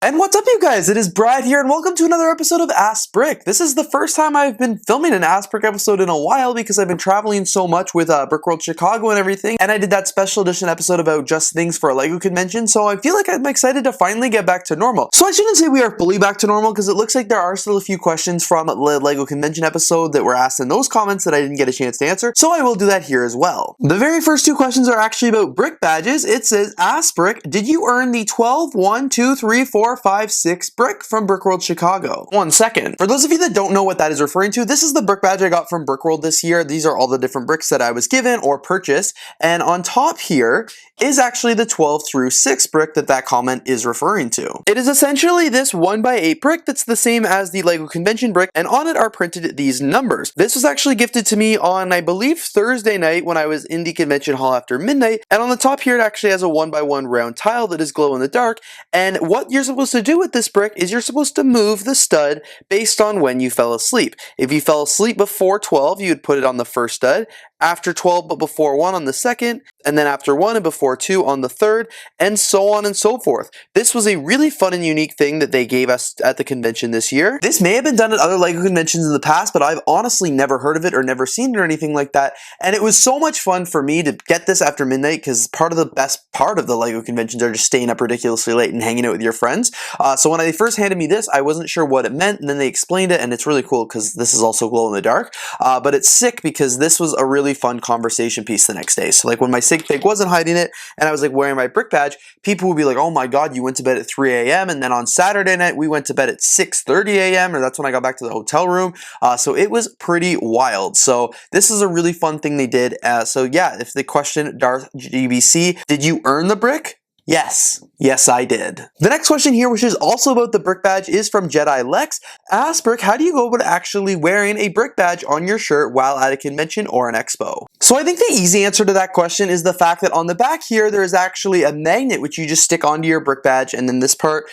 And what's up, you guys? It is Brad here, and welcome to another episode of Ask Brick. This is the first time I've been filming an Ask Brick episode in a while because I've been traveling so much with BrickWorld Chicago and everything, and I did that special edition episode about just things for a LEGO convention, so I feel like I'm excited to finally get back to normal. So I shouldn't say we are fully back to normal because it looks like there are still a few questions from the LEGO convention episode that were asked in those comments that I didn't get a chance to answer, so I will do that here as well. The very first two questions are actually about brick badges. It says, Ask Brick, did you earn the 12, 1, 2, 3, 4, 5, 6 brick from BrickWorld Chicago? 1 second. For those of you that don't know what that is referring to, this is the brick badge I got from BrickWorld this year. These are all the different bricks that I was given or purchased, and on top here is actually the 12 through 6 brick that comment is referring to. It is essentially this 1x8 brick that's the same as the LEGO convention brick, and on it are printed these numbers. This was actually gifted to me on, I believe, Thursday night when I was in the convention hall after midnight, and on the top here it actually has a 1x1 round tile that is glow in the dark, and what you're supposed to do with this brick is you're supposed to move the stud based on when you fell asleep. If you fell asleep before 12, you would put it on the first stud, after 12 but before 1 on the second, and then after 1 and before 2 on the third, and so on and so forth. This was a really fun and unique thing that they gave us at the convention this year. This may have been done at other LEGO conventions in the past, but I've honestly never heard of it or never seen it or anything like that, and it was so much fun for me to get this after midnight because part of the best part of the LEGO conventions are just staying up ridiculously late and hanging out with your friends. So when they first handed me this, I wasn't sure what it meant, and then they explained it, and it's really cool because this is also glow in the dark, but it's sick because this was a really fun conversation piece the next day. So like when my sig fig wasn't hiding it and I was like wearing my brick badge, people would be like, oh my god, you went to bed at 3 a.m. and then on Saturday night we went to bed at 6:30 a.m. or that's when I got back to the hotel room. So it was pretty wild. So this is a really fun thing they did. So yeah, if the question, Darth GBC, did you earn the brick? Yes. Yes, I did. The next question here, which is also about the brick badge, is from Jedi Lex. Ask Brick, how do you go about actually wearing a brick badge on your shirt while at a convention or an expo? So I think the easy answer to that question is the fact that on the back here, there is actually a magnet which you just stick onto your brick badge, and then this part,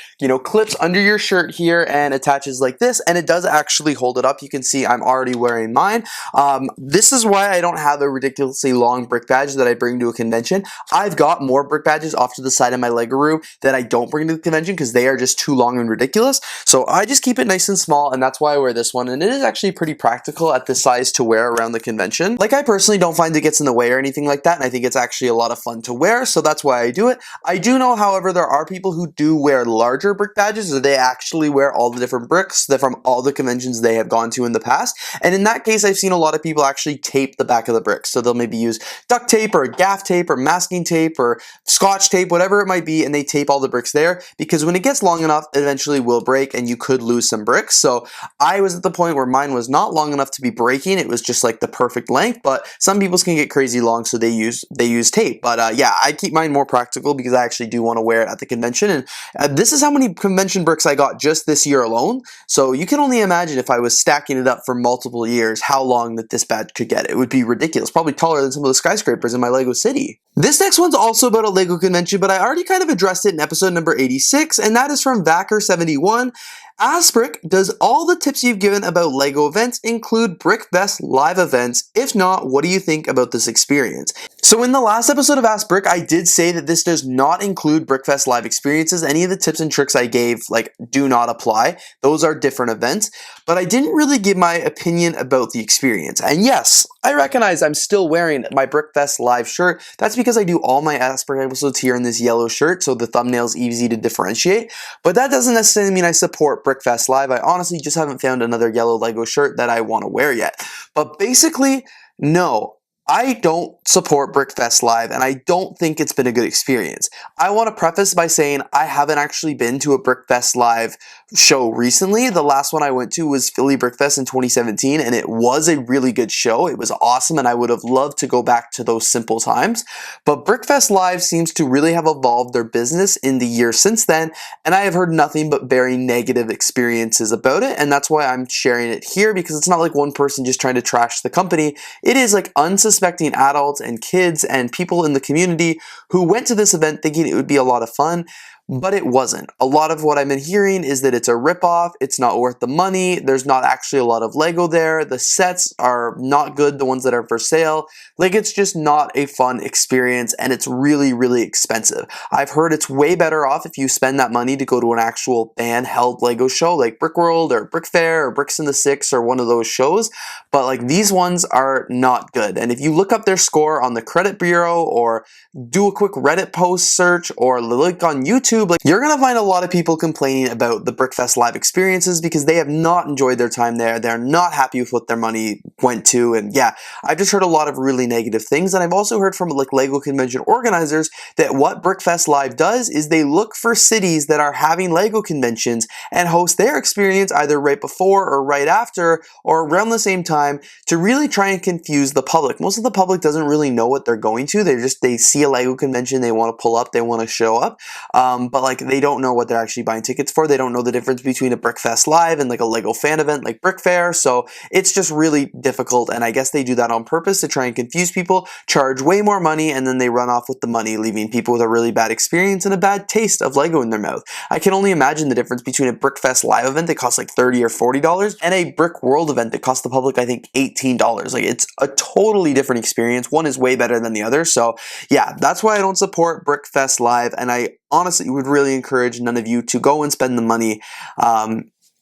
clips under your shirt here and attaches like this, and it does actually hold it up. You can see I'm already wearing mine. This is why I don't have a ridiculously long brick badge that I bring to a convention. I've got more brick badges off to the side of my LEGO room that I don't bring to the convention because they are just too long and ridiculous. So I just keep it nice and small, and that's why I wear this one, and it is actually pretty practical at this size to wear around the convention. Like, I personally don't find it gets in the way or anything like that, and I think it's actually a lot of fun to wear, so that's why I do it. I do know, however, there are people who do wear larger brick badges, or they actually wear all the different bricks that from all the conventions they have gone to in the past, and in that case I've seen a lot of people actually tape the back of the bricks. So they'll maybe use duct tape or gaff tape or masking tape or scotch tape, whatever it might be, and they tape all the bricks there because when it gets long enough, it eventually will break and you could lose some bricks. So I was at the point where mine was not long enough to be breaking. It was just like the perfect length, but some people's can get crazy long, so they use tape. But yeah, I keep mine more practical because I actually do want to wear it at the convention, and this is how many convention bricks I got just this year alone. So you can only imagine if I was stacking it up for multiple years, how long that this badge could get. It would be ridiculous, probably taller than some of the skyscrapers in my LEGO city. This next one's also about a LEGO convention, but I already kind of addressed it in episode number 86, and that is from Vacker71. Ask Brick, does all the tips you've given about LEGO events include BrickFest live events? If not, what do you think about this experience? So in the last episode of Ask Brick, I did say that this does not include BrickFest live experiences. Any of the tips and tricks I gave, do not apply. Those are different events. But I didn't really give my opinion about the experience. And yes, I recognize I'm still wearing my BrickFest live shirt. That's because I do all my Ask Brick episodes here in this yellow shirt, so the thumbnail's easy to differentiate. But that doesn't necessarily mean I support BrickFest Live. I honestly just haven't found another yellow LEGO shirt that I want to wear yet. But basically, no. I don't support BrickFest Live, and I don't think it's been a good experience. I want to preface by saying I haven't actually been to a BrickFest Live show recently. The last one I went to was Philly BrickFest in 2017, and it was a really good show. It was awesome, and I would have loved to go back to those simple times. But BrickFest Live seems to really have evolved their business in the years since then, and I have heard nothing but very negative experiences about it, and that's why I'm sharing it here, because it's not like one person just trying to trash the company. It is like unsuspecting adults and kids and people in the community who went to this event thinking it would be a lot of fun. but it wasn't. A lot of what I've been hearing is that it's a ripoff, it's not worth the money, there's not actually a lot of Lego there, the sets are not good, the ones that are for sale. Like, it's just not a fun experience, and it's really, really expensive. I've heard it's way better off if you spend that money to go to an actual band-held Lego show like BrickWorld or Brick Fair or Bricks in the Six or one of those shows, but like these ones are not good. And if you look up their score on the credit bureau or do a quick Reddit post search or look on YouTube, like, you're gonna find a lot of people complaining about the BrickFest live experiences because they have not enjoyed their time there. They're not happy with what their money went to, and yeah, I've just heard a lot of really negative things. And I've also heard from like Lego convention organizers that what BrickFest Live does is they look for cities that are having Lego conventions and host their experience either right before or right after or around the same time to really try and confuse the public. Most of the public doesn't really know what they're going to. They see a Lego convention, they want to pull up, they want to show up, but like they don't know what they're actually buying tickets for. They don't know the difference between a BrickFest Live and like a Lego fan event like Brick Fair. So it's just really difficult, and I guess they do that on purpose to try and confuse people, charge way more money, and then they run off with the money, leaving people with a really bad experience and a bad taste of Lego in their mouth. I can only imagine the difference between a BrickFest Live event that costs like $30 or $40 and a BrickWorld event that costs the public, I think, $18. Like, it's a totally different experience. One is way better than the other. So yeah, that's why I don't support BrickFest Live, and I honestly would really encourage none of you to go and spend the money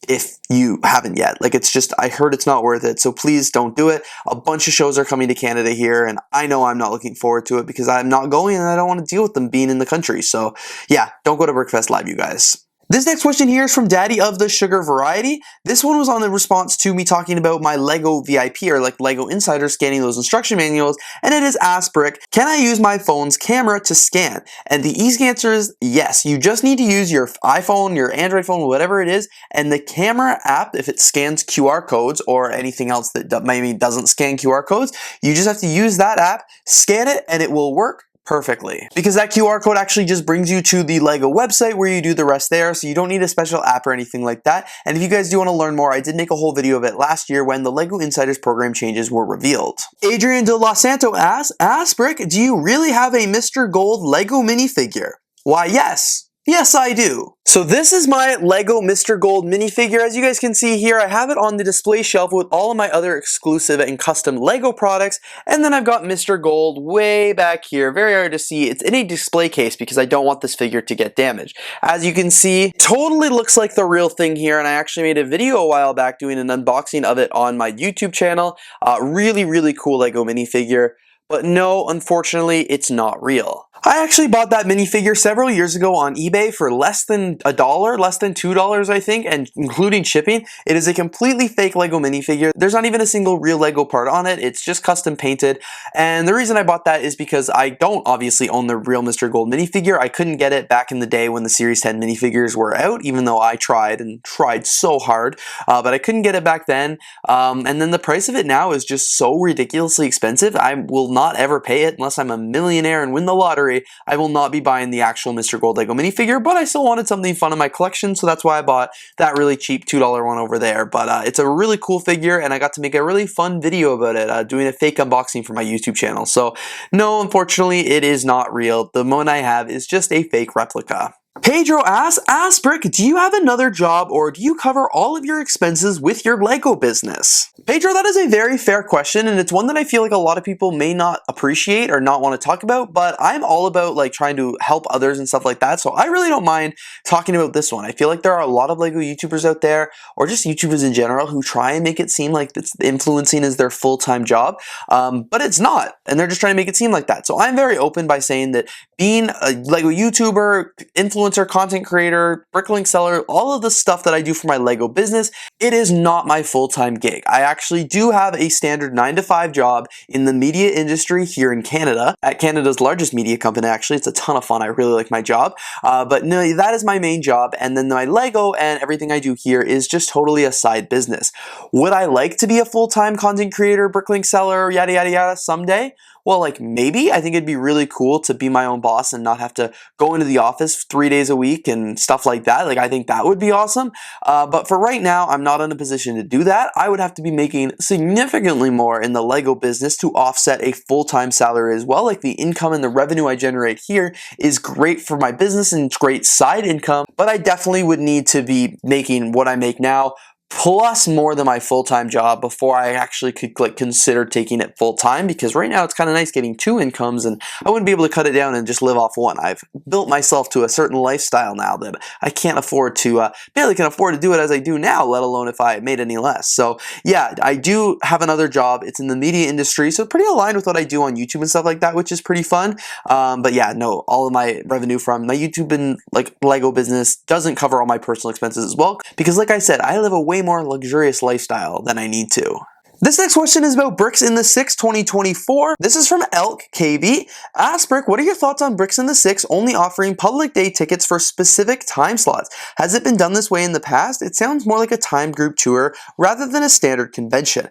if you haven't yet. Like, it's just, I heard it's not worth it, so please don't do it. A bunch of shows are coming to Canada here, and I know I'm not looking forward to it because I'm not going and I don't want to deal with them being in the country. So yeah, don't go to BrickFest Live, you guys. This next question here is from Daddy of the Sugar Variety. This one was on the response to me talking about my Lego VIP, or like Lego Insider, scanning those instruction manuals, and it is asked Brick, can I use my phone's camera to scan? And the easy answer is yes. You just need to use your iPhone, your Android phone, whatever it is, and the camera app, if it scans QR codes or anything else that maybe doesn't scan QR codes, you just have to use that app, scan it, and it will work perfectly. Because that QR code actually just brings you to the Lego website where you do the rest there, so you don't need a special app or anything like that. And if you guys do want to learn more, I did make a whole video of it last year when the Lego Insiders program changes were revealed. Adrian De Los Santo asks, Brick, do you really have a Mr. Gold Lego minifigure? Why, yes. Yes, I do. So this is my Lego Mr. Gold minifigure. As you guys can see here, I have it on the display shelf with all of my other exclusive and custom Lego products. And then I've got Mr. Gold way back here. Very hard to see. It's in a display case because I don't want this figure to get damaged. As you can see, totally looks like the real thing here. And I actually made a video a while back doing an unboxing of it on my YouTube channel. Really, really cool Lego minifigure. But no, unfortunately, it's not real. I actually bought that minifigure several years ago on eBay for less than $1, less than $2 I think, and including shipping. It is a completely fake Lego minifigure. There's not even a single real Lego part on it. It's just custom painted. And the reason I bought that is because I don't obviously own the real Mr. Gold minifigure. I couldn't get it back in the day when the Series 10 minifigures were out, even though I tried and tried so hard, but I couldn't get it back then. And then the price of it now is just so ridiculously expensive. I will not ever pay it unless I'm a millionaire and win the lottery. I will not be buying the actual Mr. Gold Lego minifigure, but I still wanted something fun in my collection, so that's why I bought that really cheap $2 one over there. But it's a really cool figure, and I got to make a really fun video about it, doing a fake unboxing for my YouTube channel. So no, unfortunately, it is not real. The one I have is just a fake replica. Pedro asks, Brick, do you have another job or do you cover all of your expenses with your Lego business? Pedro, that is a very fair question, and it's one that I feel like a lot of people may not appreciate or not want to talk about, but I'm all about like trying to help others and stuff like that, so I really don't mind talking about this one. I feel like there are a lot of Lego YouTubers out there, or just YouTubers in general, who try and make it seem like influencing is their full-time job, but it's not, and they're just trying to make it seem like that. So I'm very open by saying that being a Lego YouTuber, influencer, content creator, bricklink seller, all of the stuff that I do for my Lego business, it is not my full-time gig. I actually do have a standard 9-to-5 job in the media industry here in Canada, at Canada's largest media company actually. It's a ton of fun. I really like my job. But no, that is my main job, and then my Lego and everything I do here is just totally a side business. Would I like to be a full-time content creator, bricklink seller, yada yada yada someday? Well, like maybe I think it'd be really cool to be my own boss and not have to go into the office 3 days a week and stuff like that. Like I think that would be awesome. But for right now, I'm not in a position to do that. I would have to be making significantly more in the Lego business to offset a full-time salary as well. Like the income and the revenue I generate here is great for my business and it's great side income, but I definitely would need to be making what I make now plus more than my full-time job before I actually could like consider taking it full-time, because right now it's kind of nice getting 2 incomes and I wouldn't be able to cut it down and just live off one. I've built myself to a certain lifestyle now that I can't afford to, barely can afford to do it as I do now, let alone if I made any less. So yeah, I do have another job. It's in the media industry, so pretty aligned with what I do on YouTube and stuff like that, which is pretty fun. But yeah, no, all of my revenue from my YouTube and like Lego business doesn't cover all my personal expenses as well, because like I said, I live a way more luxurious lifestyle than I need to. This next question is about Bricks in the 6 2024. This is from Elk KB. Ask Brick, what are your thoughts on Bricks in the 6 only offering public day tickets for specific time slots? Has it been done this way in the past? It sounds more like a time group tour rather than a standard convention.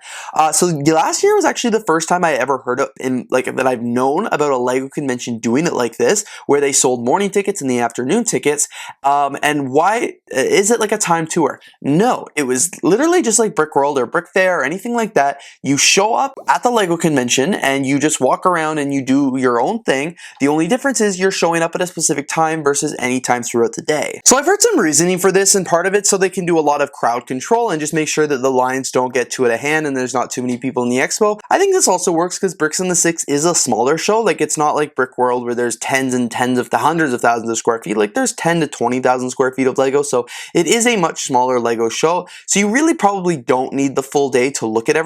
So last year was actually the first time I ever heard of that I've known about a Lego convention doing it like this, where they sold morning tickets and the afternoon tickets. And why is it like a time tour? No, it was literally just like BrickWorld or Brick Fair or anything like that. You show up at the Lego convention and you just walk around and you do your own thing. The only difference is you're showing up at a specific time versus any time throughout the day. So I've heard some reasoning for this, and part of it so they can do a lot of crowd control and just make sure that the lines don't get too out of hand and there's not too many people in the expo. I think this also works because Bricks in the 6 is a smaller show. Like it's not like BrickWorld where there's tens and tens of hundreds of thousands of square feet. Like there's 10 to 20,000 square feet of Lego. So it is a much smaller Lego show. So you really probably don't need the full day to look at everything.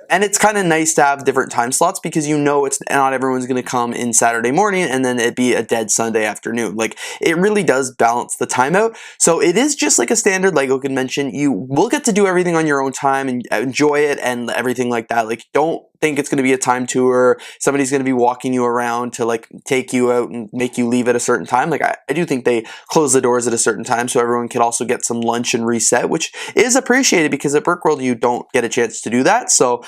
And it's kind of nice to have different time slots because you know it's not everyone's going to come in Saturday morning and then it'd be a dead Sunday afternoon. Like it really does balance the time out. So it is just like a standard Lego convention. You will get to do everything on your own time and enjoy it and everything like that. Like don't think it's going to be a time tour. Somebody's going to be walking you around to like take you out and make you leave at a certain time. Like I do think they close the doors at a certain time so everyone can also get some lunch and reset, which is appreciated because at BrickWorld you don't get a chance to do that. So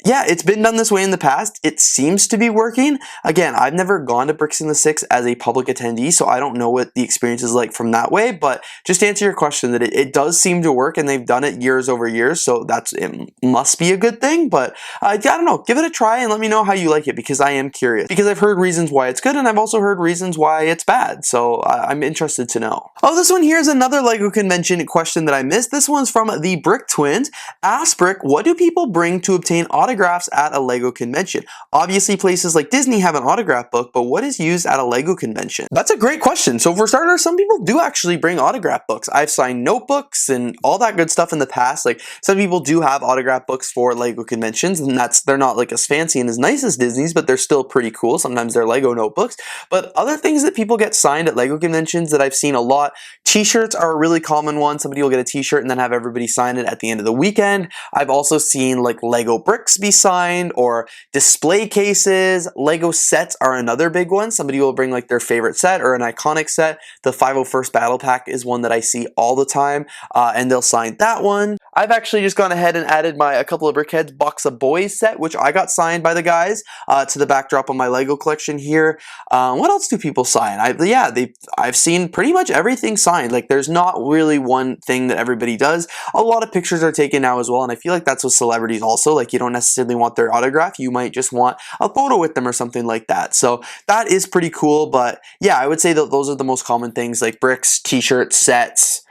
yeah, it's been done this way in the past. It seems to be working. Again, I've never gone to Bricks in the 6 as a public attendee, so I don't know what the experience is like from that way, but just to answer your question, that it does seem to work and they've done it years over years, so it must be a good thing, but I don't know. Give it a try and let me know how you like it because I am curious. Because I've heard reasons why it's good and I've also heard reasons why it's bad, so I'm interested to know. Oh, this one here is another Lego convention question that I missed. This one's from the Brick Twins. Ask Brick, what do people bring to obtain autographs at a Lego convention? Obviously places like Disney have an autograph book, but what is used at a Lego convention? That's a great question. So for starters, some people do actually bring autograph books. I've signed notebooks and all that good stuff in the past. Like some people do have autograph books for Lego conventions, and they're not like as fancy and as nice as Disney's, but they're still pretty cool. Sometimes they're Lego notebooks. But other things that people get signed at Lego conventions that I've seen a lot, t-shirts are a really common one. Somebody will get a t-shirt and then have everybody sign it at the end of the weekend. I've also seen like Lego bricks be signed or display cases. Lego sets are another big one. Somebody will bring like their favorite set or an iconic set. The 501st Battle Pack is one that I see all the time, and they'll sign that one. I've actually just gone ahead and added a couple of Brickheads Box of Boys set, which I got signed by the guys, to the backdrop of my Lego collection here. What else do people sign? I've seen pretty much everything signed. Like there's not really one thing that everybody does. A lot of pictures are taken now as well, and I feel like that's with celebrities also. Like you don't necessarily want their autograph, you might just want a photo with them or something like that. So that is pretty cool, but yeah, I would say that those are the most common things, like bricks, t-shirts, sets,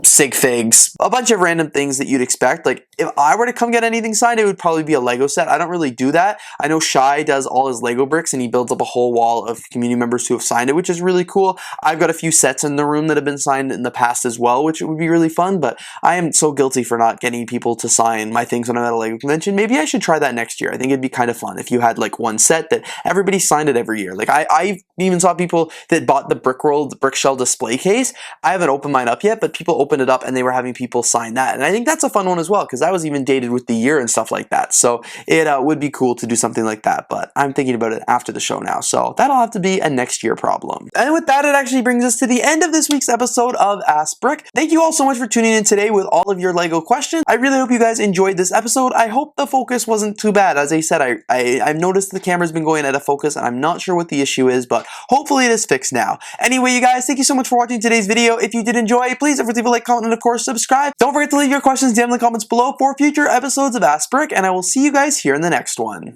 sig figs, a bunch of random things that you'd expect. Like if I were to come get anything signed, it would probably be a Lego set. I don't really do that. I know Shy does all his Lego bricks and he builds up a whole wall of community members who have signed it, which is really cool. I've got a few sets in the room that have been signed in the past as well, which would be really fun, but I am so guilty for not getting people to sign my things when I'm at a Lego convention. Maybe I should try that next year. I think it'd be kind of fun if you had like one set that everybody signed it every year. Like I even saw people that bought the BrickWorld Brick Shell display case. I haven't opened mine up yet, but people opened it up and they were having people sign that. And I think that's a fun one as well, because that was even dated with the year and stuff like that. So it would be cool to do something like that, but I'm thinking about it after the show now. So that'll have to be a next year problem. And with that, it actually brings us to the end of this week's episode of Ask Brick. Thank you all so much for tuning in today with all of your LEGO questions. I really hope you guys enjoyed this episode. I hope the focus wasn't too bad. As I said, I've noticed the camera's been going out of focus and I'm not sure what the issue is, but hopefully it is fixed now. Anyway, you guys, thank you so much for watching today's video. If you did enjoy, please don't forget to leave a like, comment, and of course subscribe. Don't forget to leave your questions down in the comments below for future episodes of Ask Brick, and I will see you guys here in the next one.